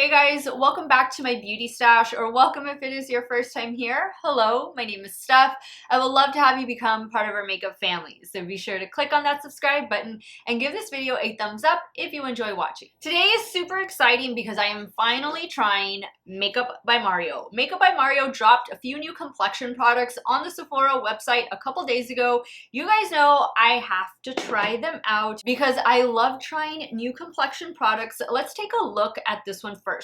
Hey guys, welcome back to my beauty stash, or welcome if it is your first time here. Hello, my name is Steff. I would love to have you become part of our makeup family, so be sure to click on that subscribe button and give this video a thumbs up if you enjoy watching. Today is super exciting because I am finally trying Makeup by Mario. Makeup by Mario dropped a few new complexion products on the Sephora website a couple days ago. You guys know I have to try them out because I love trying new complexion products. Let's take a look at this one first.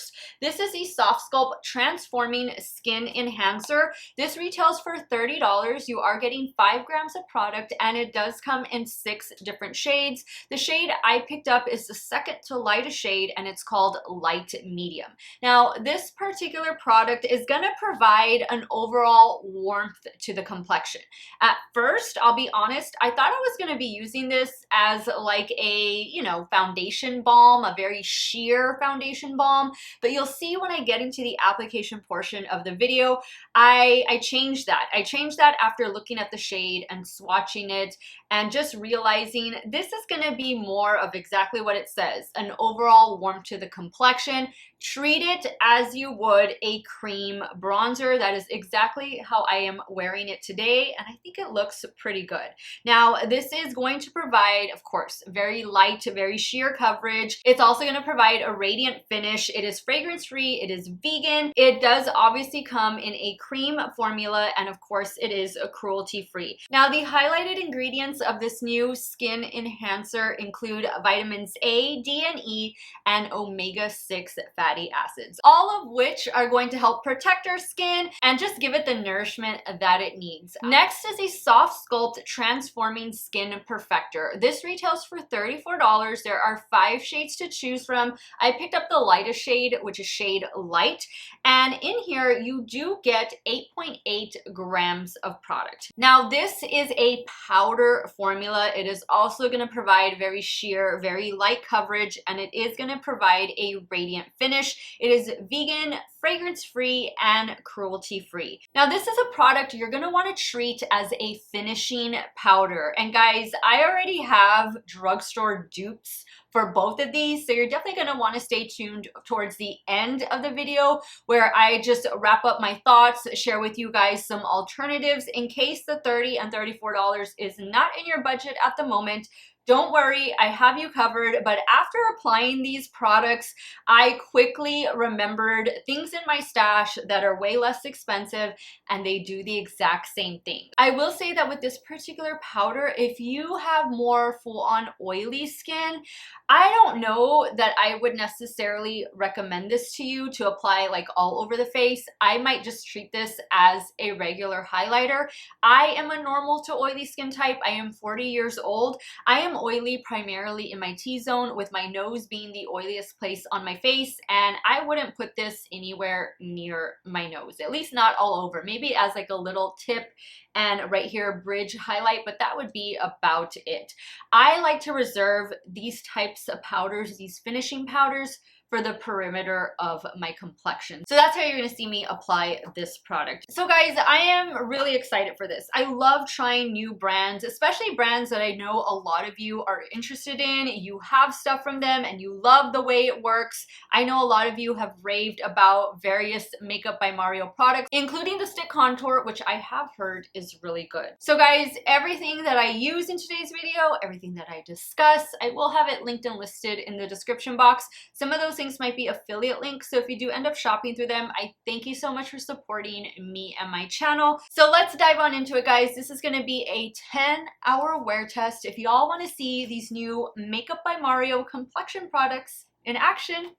This is the Soft Sculpt Transforming Skin Enhancer. This retails for $30. You are getting 5 grams of product and it does come in 6 different shades. The shade I picked up is the second to lightest shade and it's called Light Medium. Now, this particular product is going to provide an overall warmth to the complexion. At first, I'll be honest, I thought I was going to be using this as like a, foundation balm, a very sheer foundation balm. But you'll see when I get into the application portion of the video, I changed that. I changed that after looking at the shade and swatching it and just realizing this is going to be more of exactly what it says, an overall warmth to the complexion. Treat it as you would a cream bronzer. That is exactly how I am wearing it today, and I think it looks pretty good. Now, this is going to provide, of course, very light, very sheer coverage. It's also going to provide a radiant finish. It is fragrance-free. It is vegan. It does obviously come in a cream formula, and of course, it is cruelty-free. Now, the highlighted ingredients of this new skin enhancer include vitamins A, D, and E, and omega-6 fatty acids, all of which are going to help protect our skin and just give it the nourishment that it needs. Next is a Soft Sculpt Transforming Skin Perfector. This retails for $34. There are 5 shades to choose from. I picked up the lightest shade, which is shade Light, and in here you do get 8.8 grams of product. Now, this is a powder formula. It is also going to provide very sheer, very light coverage, and it is going to provide a radiant finish. It is vegan, fragrance-free, and cruelty-free. Now, this is a product you're going to want to treat as a finishing powder. And guys, I already have drugstore dupes for both of these, so you're definitely going to want to stay tuned towards the end of the video where I just wrap up my thoughts, share with you guys some alternatives in case the $30 and $34 is not in your budget at the moment. Don't worry, I have you covered. But after applying these products, I quickly remembered things in my stash that are way less expensive and they do the exact same thing. I will say that with this particular powder, if you have more full-on oily skin, I don't know that I would necessarily recommend this to you to apply like all over the face. I might just treat this as a regular highlighter. I am a normal to oily skin type. I am 40 years old. I am oily primarily in my T-zone, with my nose being the oiliest place on my face, and I wouldn't put this anywhere near my nose, at least not all over. Maybe as like a little tip and right here bridge highlight, but that would be about it. I like to reserve these types of powders, these finishing powders, for the perimeter of my complexion. So that's how you're gonna see me apply this product. So guys, I am really excited for this. I love trying new brands, especially brands that I know a lot of you are interested in. You have stuff from them and you love the way it works. I know a lot of you have raved about various Makeup by Mario products, including the stick contour, which I have heard is really good. So guys, everything that I use in today's video, everything that I discuss, I will have it linked and listed in the description box. Some of those things might be affiliate links, so if you do end up shopping through them, I thank you so much for supporting me and my channel. So let's dive on into it, guys. This is going to be a 10-hour wear test. If y'all want to see these new Makeup by Mario complexion products in action,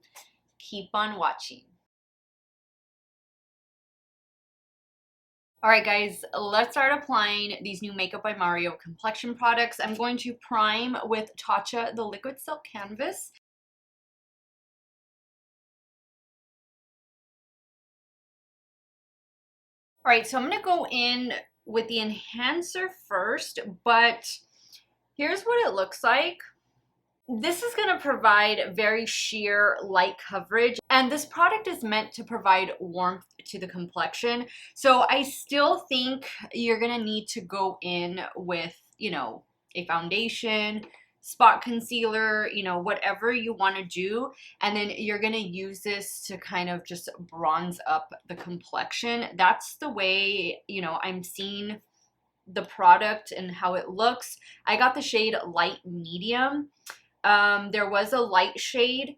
keep on watching. Alright guys, let's start applying these new Makeup by Mario complexion products. I'm going to prime with Tatcha, the Liquid Silk Canvas. Alright, so I'm going to go in with the enhancer first, but here's what it looks like. This is going to provide very sheer light coverage, and this product is meant to provide warmth to the complexion. So I still think you're going to need to go in with, a foundation, spot concealer, you know, whatever you want to do. And then you're going to use this to kind of just bronze up the complexion. That's the way, you know, I'm seeing the product and how it looks. I got the shade light medium. There was a light shade,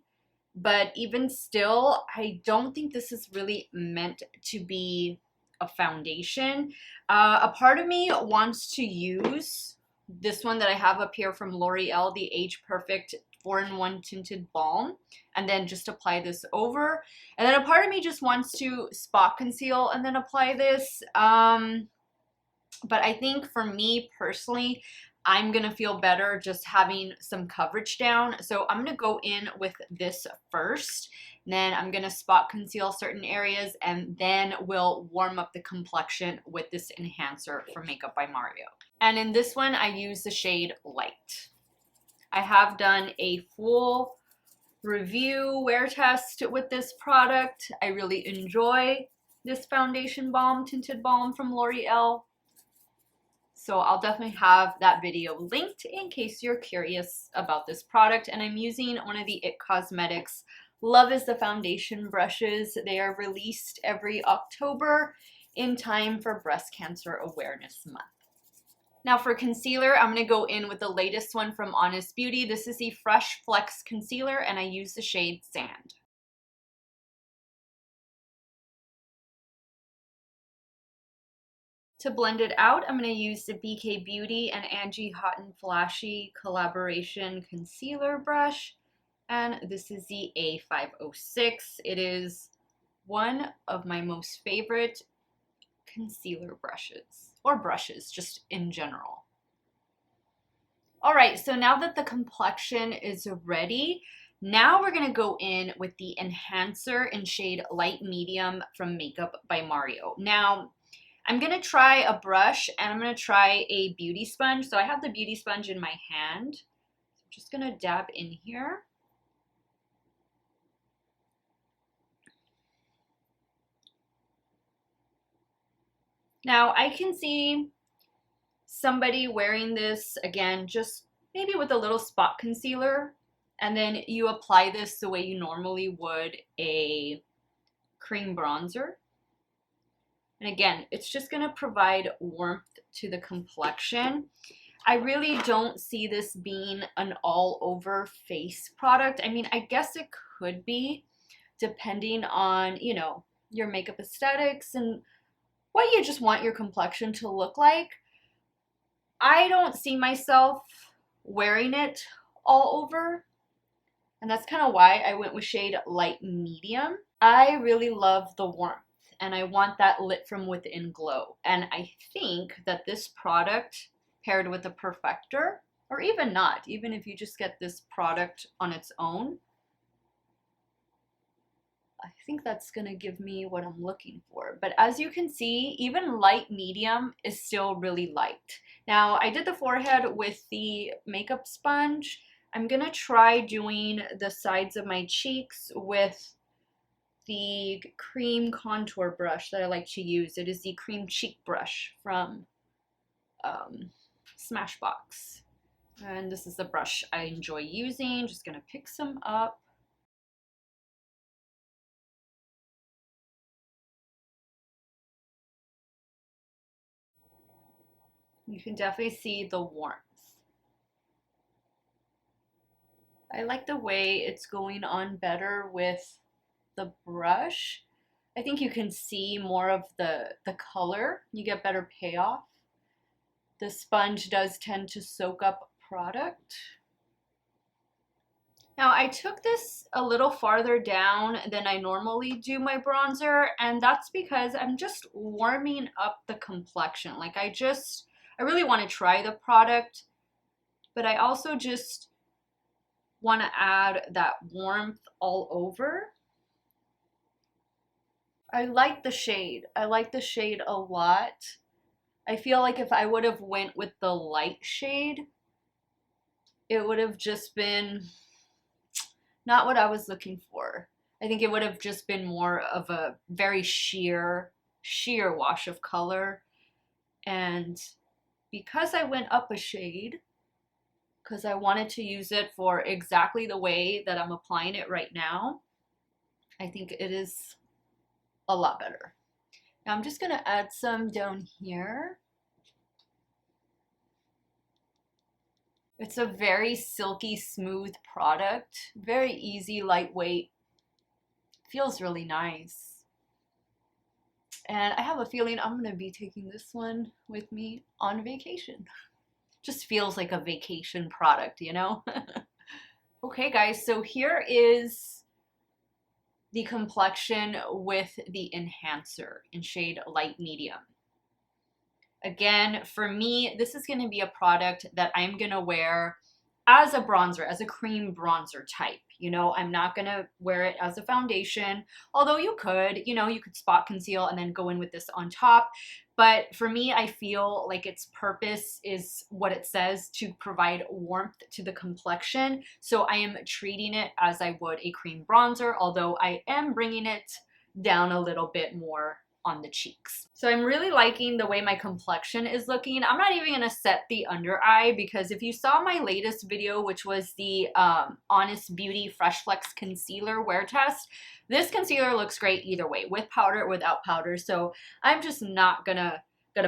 but even still, I don't think this is really meant to be a foundation. A part of me wants to use this one that I have up here from L'Oreal, the Age Perfect 4-in-1 Tinted Balm, and then just apply this over. And then a part of me just wants to spot conceal and then apply this. But I think for me personally, I'm going to feel better just having some coverage down. So I'm going to go in with this first. Then I'm going to spot conceal certain areas, and then we'll warm up the complexion with this enhancer from Makeup by Mario. And in this one, I use the shade Light. I have done a full review wear test with this product. I really enjoy this foundation balm, tinted balm from L'Oreal. So I'll definitely have that video linked in case you're curious about this product. And I'm using one of the IT Cosmetics Love is the Foundation brushes. They are released every October in time for Breast Cancer Awareness Month. Now for concealer, I'm going to go in with the latest one from Honest Beauty. This is the Fresh Flex Concealer, and I use the shade Sand. To blend it out, I'm going to use the BK Beauty and Angie Hot and Flashy collaboration concealer brush. And this is the A506. It is one of my most favorite concealer brushes, or brushes just in general. All right, so now that the complexion is ready, now we're going to go in with the enhancer in shade Light Medium from Makeup by Mario. Now, I'm going to try a brush and I'm going to try a beauty sponge. So I have the beauty sponge in my hand. I'm just going to dab in here. Now I can see somebody wearing this, again, just maybe with a little spot concealer, and then you apply this the way you normally would a cream bronzer. And again, it's just going to provide warmth to the complexion. I really don't see this being an all-over face product. I mean, I guess it could be, depending on, you know, your makeup aesthetics and what you just want your complexion to look like. I don't see myself wearing it all over, and that's kind of why I went with shade Light Medium. I really love the warmth, and I want that lit from within glow. And I think that this product paired with a Perfector, or even not, even if you just get this product on its own, I think that's going to give me what I'm looking for. But as you can see, even Light Medium is still really light. Now, I did the forehead with the makeup sponge. I'm going to try doing the sides of my cheeks with the cream contour brush that I like to use. It is the cream cheek brush from Smashbox. And this is the brush I enjoy using. Just going to pick some up. You can definitely see the warmth. I like the way it's going on better with the brush. I think you can see more of the color. You get better payoff. The sponge does tend to soak up product. Now I took this a little farther down than I normally do my bronzer, and that's because I'm just warming up the complexion. Like I really want to try the product, but I also just want to add that warmth all over. I like the shade. I like the shade a lot. I feel like if I would have went with the light shade, it would have just been not what I was looking for. I think it would have just been more of a very sheer wash of color. And because I went up a shade, because I wanted to use it for exactly the way that I'm applying it right now. I think it is a lot better. Now I'm just going to add some down here. It's a very silky, smooth product. Very easy, lightweight. Feels really nice. And I have a feeling I'm going to be taking this one with me on vacation. Just feels like a vacation product, you know? Okay, guys, so here is the complexion with the enhancer in shade light medium. Again, for me, this is going to be a product that I'm going to wear as a bronzer, as a cream bronzer type. You know, I'm not going to wear it as a foundation, although you could, you know, you could spot conceal and then go in with this on top. But for me, I feel like its purpose is what it says, to provide warmth to the complexion. So I am treating it as I would a cream bronzer, although I am bringing it down a little bit more on the cheeks. So I'm really liking the way my complexion is looking. I'm not even gonna set the under eye, because if you saw my latest video, which was the Honest Beauty Fresh Flex Concealer Wear Test, this concealer looks great either way, with powder or without powder. So I'm just not gonna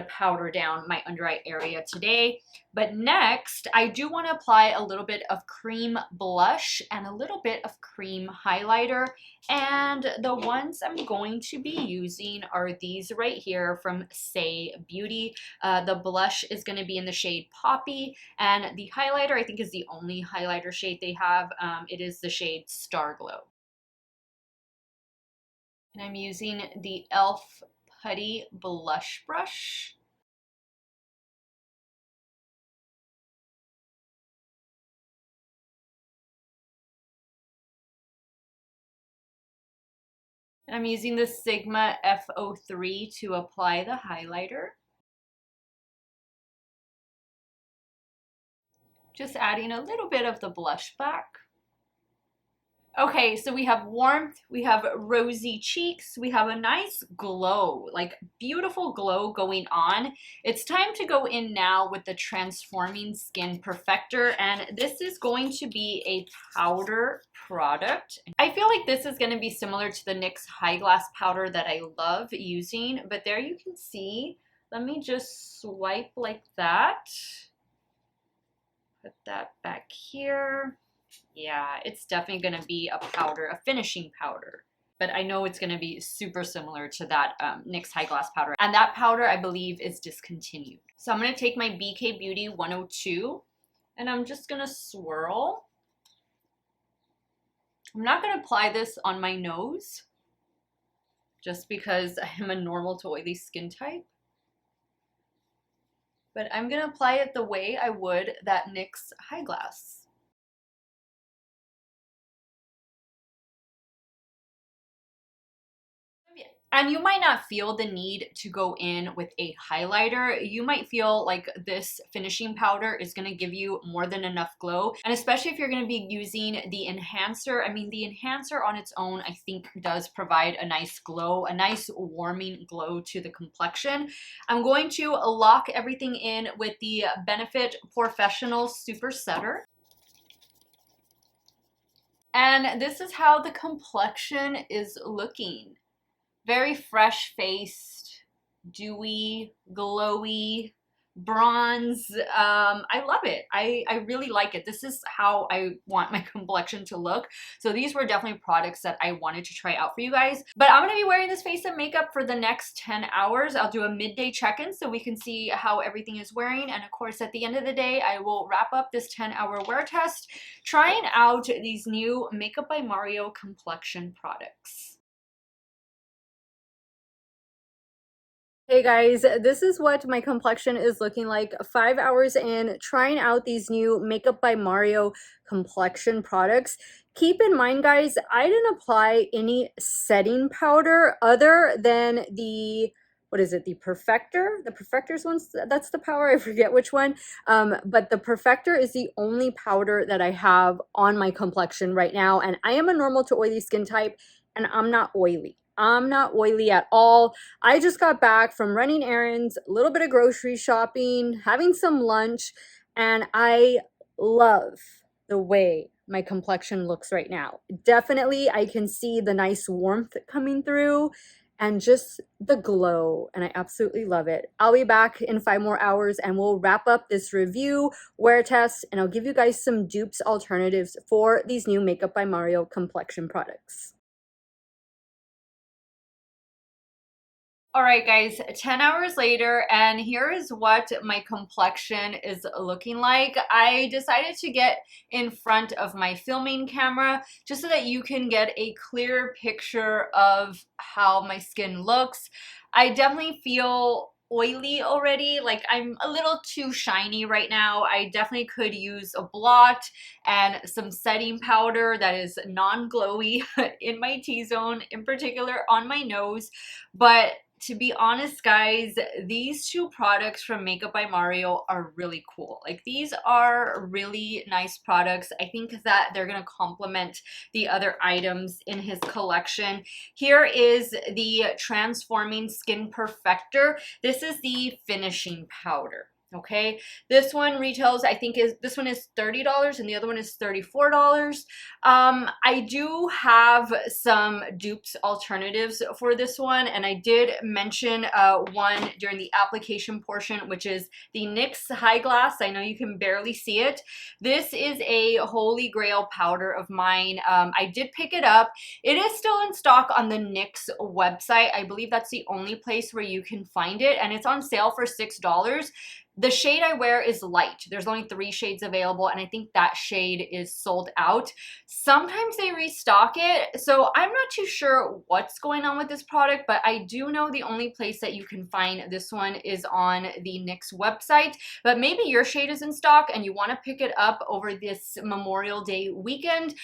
powder down my under eye area today. But next, I do want to apply a little bit of cream blush and a little bit of cream highlighter. And the ones I'm going to be using are these right here from Saie Beauty. The blush is going to be in the shade Poppy, and the highlighter I think is the only highlighter shade they have. It is the shade Star Glow. And I'm using the e.l.f. Putty blush brush. And I'm using the Sigma F03 to apply the highlighter. Just adding a little bit of the blush back. Okay, so we have warmth, we have rosy cheeks, we have a nice glow, like beautiful glow going on. It's time to go in now with the Transforming Skin Perfector, and this is going to be a powder product. I feel like this is going to be similar to the NYX Hourglass powder that I love using, but there you can see. Let me just swipe like that. Put that back here. Yeah, it's definitely going to be a powder, a finishing powder. But I know it's going to be super similar to that NYX Hourglass powder. And that powder, I believe, is discontinued. So I'm going to take my BK Beauty 102, and I'm just going to swirl. I'm not going to apply this on my nose, just because I am a normal to oily skin type. But I'm going to apply it the way I would that NYX Hourglass. And you might not feel the need to go in with a highlighter. You might feel like this finishing powder is going to give you more than enough glow. And especially if you're going to be using the enhancer. I mean, the enhancer on its own, I think, does provide a nice glow, a nice warming glow to the complexion. I'm going to lock everything in with the Benefit Professional Super Setter. And this is how the complexion is looking. Very fresh-faced, dewy, glowy, bronze. I love it. I really like it. This is how I want my complexion to look. So these were definitely products that I wanted to try out for you guys. But I'm going to be wearing this face and makeup for the next 10 hours. I'll do a midday check-in so we can see how everything is wearing. And of course, at the end of the day, I will wrap up this 10-hour wear test trying out these new Makeup by Mario complexion products. Hey guys, this is what my complexion is looking like 5 hours in trying out these new Makeup by Mario complexion products. Keep in mind, guys, I didn't apply any setting powder other than the, what is it, the Perfector? The Perfector's one, that's the powder, I forget which one. But the Perfector is the only powder that I have on my complexion right now. And I am a normal to oily skin type, and I'm not oily. I'm not oily at all. I just got back from running errands, a little bit of grocery shopping, having some lunch, and I love the way my complexion looks right now. Definitely, I can see the nice warmth coming through and just the glow, and I absolutely love it. I'll be back in 5 more hours and we'll wrap up this review, wear test, and I'll give you guys some dupes alternatives for these new Makeup by Mario complexion products. All right, guys, 10 hours later, and here is what my complexion is looking like. I decided to get in front of my filming camera just so that you can get a clear picture of how my skin looks. I definitely feel oily already, like I'm a little too shiny right now. I definitely could use a blot and some setting powder that is non-glowy in my T-zone, in particular on my nose, but to be honest, guys, these two products from Makeup by Mario are really cool. Like, these are really nice products. I think that they're gonna complement the other items in his collection. Here is the Transforming Skin Perfector. This is the finishing powder. Okay, this one retails, I think this one is $30 and the other one is $34. I do have some dupes alternatives for this one, and I did mention one during the application portion, which is the NYX High Glass. I know you can barely see it. This is a holy grail powder of mine. I did pick it up. It is still in stock on the NYX website. I believe that's the only place where you can find it, and it's on sale for $6. The shade I wear is light. There's only 3 shades available, and I think that shade is sold out. Sometimes they restock it, so I'm not too sure what's going on with this product, but I do know the only place that you can find this one is on the NYX website. But maybe your shade is in stock and you want to pick it up over this Memorial Day weekend.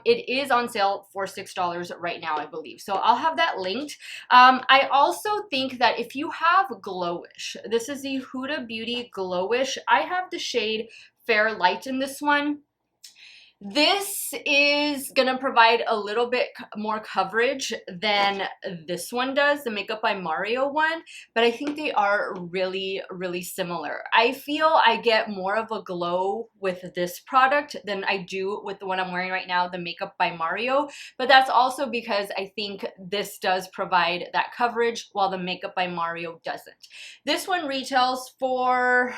It is on sale for $6 right now, I believe. So I'll have that linked. I also think that if you have Glowish, this is the Huda Beauty Glowish. I have the shade Fair Light in this one. This is gonna provide a little bit more coverage than this one does, the Makeup by Mario one, but I think they are really, really similar. I feel I get more of a glow with this product than I do with the one I'm wearing right now, the Makeup by Mario, but that's also because I think this does provide that coverage while the Makeup by Mario doesn't. This one retails for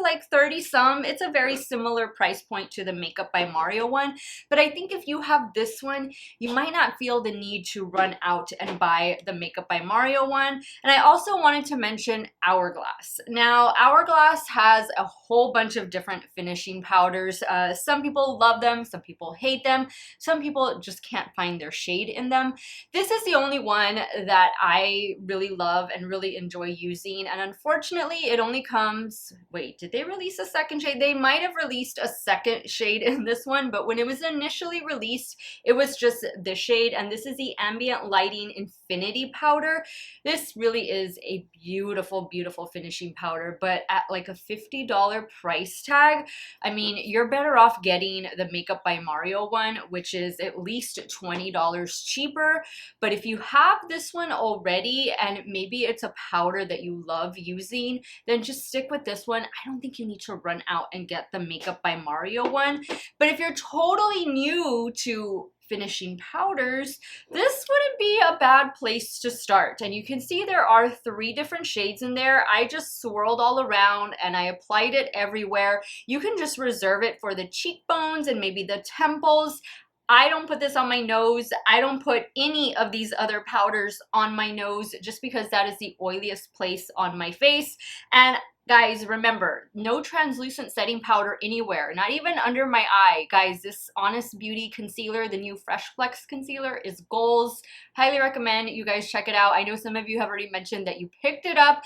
like 30 some. It's a very similar price point to the Makeup by Mario one, but I think if you have this one, you might not feel the need to run out and buy the Makeup by Mario one. And I also wanted to mention Hourglass. Now, Hourglass has a whole bunch of different finishing powders. Some people love them, some people hate them, some people just can't find their shade in them. This is the only one that I really love and really enjoy using, and unfortunately it only comes, wait, did they release a second shade? They might have released a second shade in this one, but when it was initially released, it was just this shade, and this is the Ambient Lighting Infinity Powder. This really is a beautiful, beautiful finishing powder, but at like a $50 price tag, I mean, you're better off getting the Makeup by Mario one, which is at least $20 cheaper. But if you have this one already and maybe it's a powder that you love using, then just stick with this one. I don't think you need to run out and get the Makeup by Mario one. But if you're totally new to finishing powders, this wouldn't be a bad place to start. And you can see there are 3 different shades in there. I just swirled all around and I applied it everywhere. You can just reserve it for the cheekbones and maybe the temples. I don't put this on my nose. I don't put any of these other powders on my nose just because that is the oiliest place on my face. And guys, remember, no translucent setting powder anywhere, not even under my eye. Guys, this Honest Beauty concealer, the new Fresh Flex concealer, is goals. Highly recommend you guys check it out. I know some of you have already mentioned that you picked it up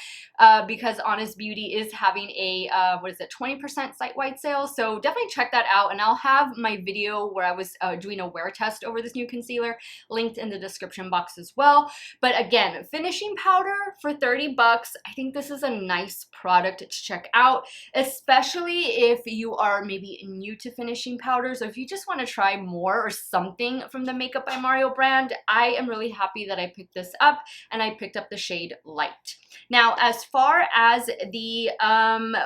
because Honest Beauty is having a, 20% site-wide sale. So definitely check that out. And I'll have my video where I was doing a wear test over this new concealer linked in the description box as well. But again, finishing powder for 30 bucks. I think this is a nice product product to check out, especially if you are maybe new to finishing powders, or if you just want to try more or something from the Makeup by Mario brand. I am really happy that I picked this up, and I picked up the shade Light. Now, as far as the,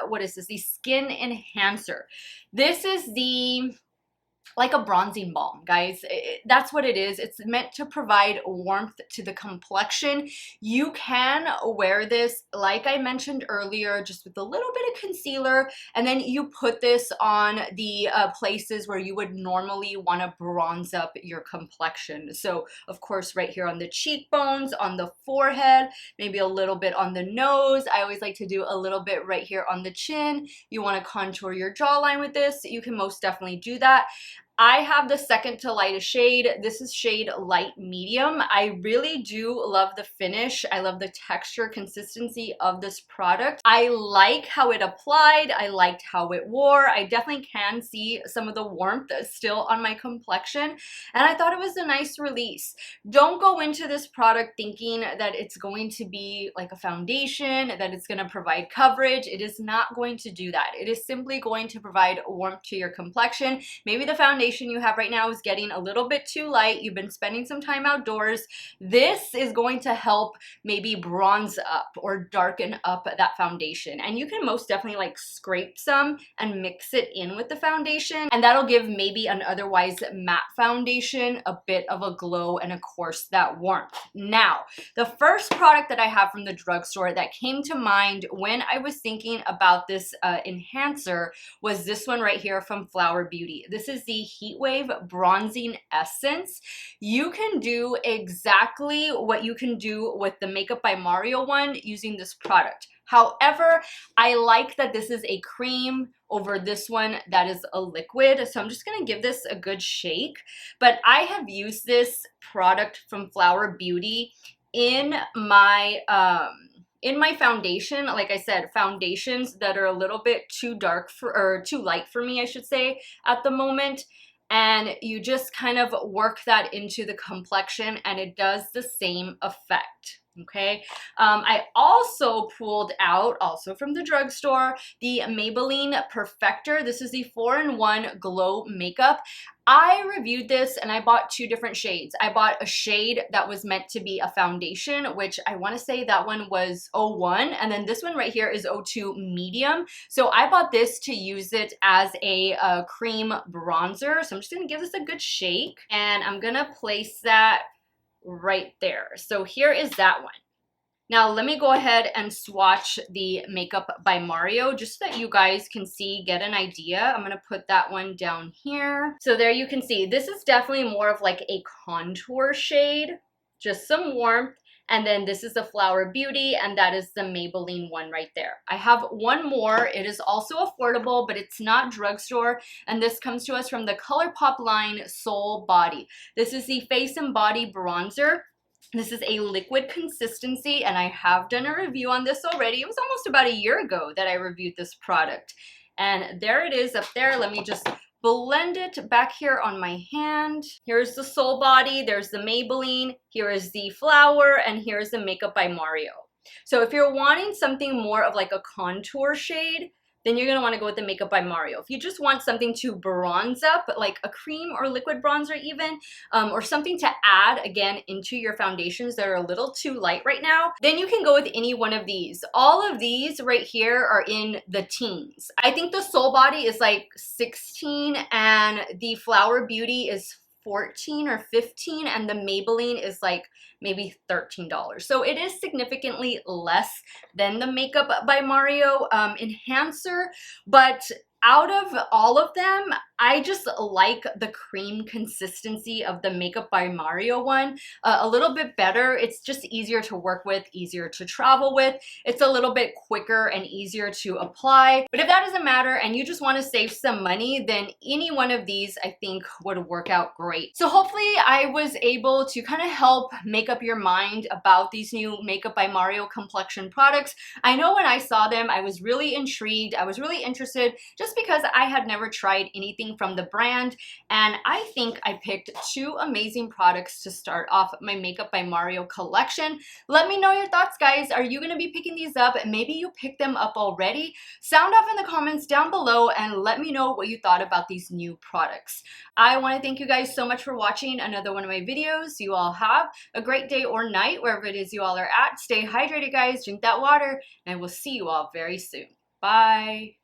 what is this? The Skin Enhancer. This is the like a bronzing balm, guys. That's what it is. It's meant to provide warmth to the complexion. You can wear this, like I mentioned earlier, just with a little bit of concealer, and then you put this on the places where you would normally want to bronze up your complexion. So, of course, right here on the cheekbones, on the forehead, maybe a little bit on the nose. I always like to do a little bit right here on the chin. You want to contour your jawline with this. You can most definitely do that. I have the second to lightest shade. This is shade Light Medium. I really do love the finish. I love the texture consistency of this product. I like how it applied. I liked how it wore. I definitely can see some of the warmth still on my complexion, and I thought it was a nice release. Don't go into this product thinking that it's going to be like a foundation, that it's going to provide coverage. It is not going to do that. It is simply going to provide warmth to your complexion. Maybe the foundation you have right now is getting a little bit too light. You've been spending some time outdoors. This is going to help maybe bronze up or darken up that foundation. And you can most definitely like scrape some and mix it in with the foundation, and that'll give maybe an otherwise matte foundation a bit of a glow and of course that warmth. Now, the first product that I have from the drugstore that came to mind when I was thinking about this enhancer was this one right here from Flower Beauty. This is the Heatwave Bronzing Essence. You can do exactly what you can do with the Makeup by Mario one using this product. However, I like that this is a cream over this one that is a liquid. So I'm just going to give this a good shake. But I have used this product from Flower Beauty in my foundation. Like I said, foundations that are a little bit too dark for, or too light for me, I should say, at the moment. And you just kind of work that into the complexion and it does the same effect. Okay, I also pulled out, also from the drugstore, the Maybelline Perfector. This is the 4-in-1 Glow Makeup. I reviewed this and I bought two different shades. I bought a shade that was meant to be a foundation, which I want to say that one was 01, and then this one right here is 02 Medium. So I bought this to use it as a cream bronzer. So I'm just going to give this a good shake, and I'm going to place that right there. So here is that one. Now let me go ahead and swatch the Makeup by Mario just so that you guys can see, get an idea. I'm going to put that one down here. So there you can see, this is definitely more of like a contour shade, just some warmth. And then this is the Flower Beauty, and that is the Maybelline one right there. I have one more. It is also affordable, but it's not drugstore. And this comes to us from the ColourPop line Soul Body. This is the Face and Body Bronzer. This is a liquid consistency, and I have done a review on this already. It was almost about a year ago that I reviewed this product. And there it is up there. Let me just blend it back here on my hand. Here's the Soul Body, there's the Maybelline, here is the Flower, and here's the Makeup by Mario. So if you're wanting something more of like a contour shade, then you're going to want to go with the Makeup by Mario. If you just want something to bronze up, like a cream or liquid bronzer even, or something to add, again, into your foundations that are a little too light right now, then you can go with any one of these. All of these right here are in the teens. I think the Soul Body is like 16, and the Flower Beauty is 14 or 15, and the Maybelline is like maybe $13. So it is significantly less than the Makeup by Mario enhancer, but out of all of them, I just like the cream consistency of the Makeup by Mario one a little bit better. It's just easier to work with, easier to travel with. It's a little bit quicker and easier to apply. But if that doesn't matter and you just want to save some money, then any one of these I think would work out great. So hopefully I was able to kind of help make up your mind about these new Makeup by Mario complexion products. I know when I saw them, I was really intrigued. I was really interested just just because I had never tried anything from the brand, and I think I picked two amazing products to start off my Makeup by Mario collection. Let me know your thoughts, guys. Are you going to be picking these up? Maybe you picked them up already. Sound off in the comments down below and let me know what you thought about these new products. I want to thank you guys so much for watching another one of my videos. You all have a great day or night wherever it is you all are at. Stay hydrated, guys. Drink that water, and I will see you all very soon. Bye.